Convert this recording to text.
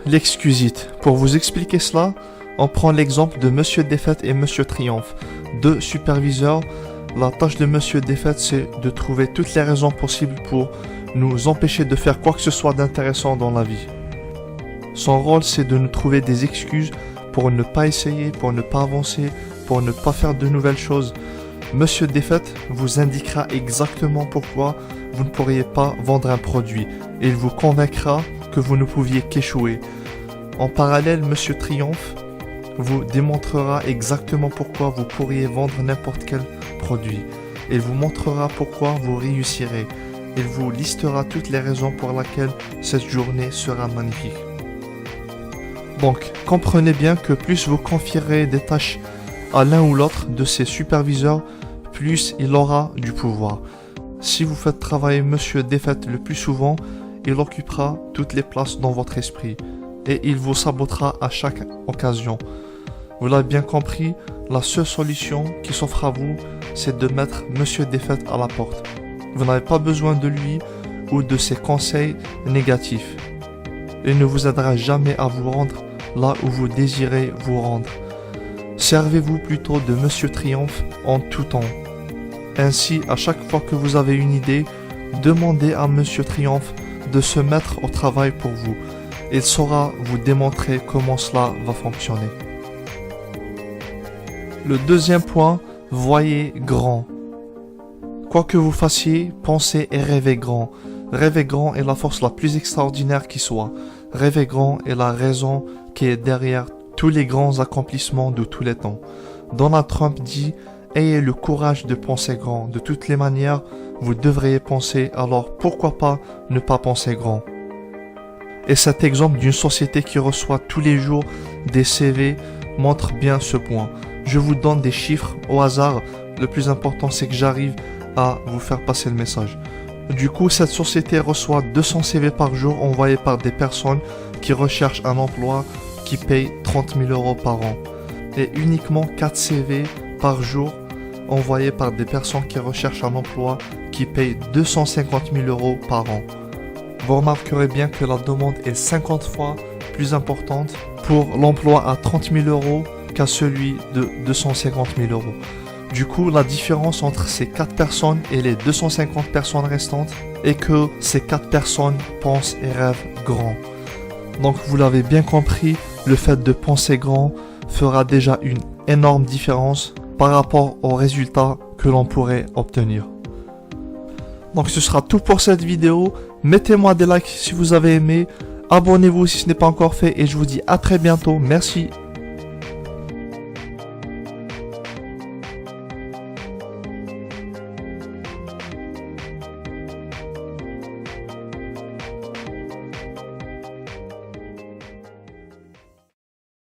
l'excusite. Pour vous expliquer cela, on prend l'exemple de Monsieur Défaite et Monsieur Triomphe, deux superviseurs. La tâche de Monsieur Défaite, c'est de trouver toutes les raisons possibles pour nous empêcher de faire quoi que ce soit d'intéressant dans la vie. Son rôle, c'est de nous trouver des excuses pour ne pas essayer, pour ne pas avancer, pour ne pas faire de nouvelles choses. Monsieur Défaite vous indiquera exactement pourquoi vous ne pourriez pas vendre un produit et il vous convaincra que vous ne pouviez qu'échouer. En parallèle, Monsieur Triomphe vous démontrera exactement pourquoi vous pourriez vendre n'importe quel produit. Il vous montrera pourquoi vous réussirez. Il vous listera toutes les raisons pour lesquelles cette journée sera magnifique. Donc, comprenez bien que plus vous confierez des tâches à l'un ou l'autre de ces superviseurs, plus il aura du pouvoir. Si vous faites travailler Monsieur Défaite le plus souvent, il occupera toutes les places dans votre esprit et il vous sabotera à chaque occasion. Vous l'avez bien compris, la seule solution qui s'offre à vous, c'est de mettre Monsieur Défaite à la porte. Vous n'avez pas besoin de lui ou de ses conseils négatifs. Il ne vous aidera jamais à vous rendre là où vous désirez vous rendre. Servez-vous plutôt de Monsieur Triomphe en tout temps. Ainsi, à chaque fois que vous avez une idée, demandez à Monsieur Triomphe de se mettre au travail pour vous. Il saura vous démontrer comment cela va fonctionner. Le deuxième point, voyez grand. Quoi que vous fassiez, pensez et rêvez grand. Rêver grand est la force la plus extraordinaire qui soit. Rêver grand est la raison qui est derrière tous les grands accomplissements de tous les temps. Donald Trump dit « Ayez le courage de penser grand. De toutes les manières, vous devriez penser, alors pourquoi pas ne pas penser grand ?» Et cet exemple d'une société qui reçoit tous les jours des CV montre bien ce point. Je vous donne des chiffres au hasard. Le plus important, c'est que j'arrive à vous faire passer le message. Du coup, cette société reçoit 200 CV par jour envoyés par des personnes qui recherchent un emploi qui paye 30 000 € par an. Et uniquement 4 CV par jour envoyés par des personnes qui recherchent un emploi qui paye 250 000 € par an. Vous remarquerez bien que la demande est 50 fois plus importante pour l'emploi à 30 000 € qu'à celui de 250 000 €. Du coup, la différence entre ces 4 personnes et les 250 personnes restantes est que ces 4 personnes pensent et rêvent grand. Donc vous l'avez bien compris, le fait de penser grand fera déjà une énorme différence par rapport aux résultats que l'on pourrait obtenir. Donc ce sera tout pour cette vidéo. Mettez-moi des likes si vous avez aimé. Abonnez-vous si ce n'est pas encore fait et je vous dis à très bientôt. Merci.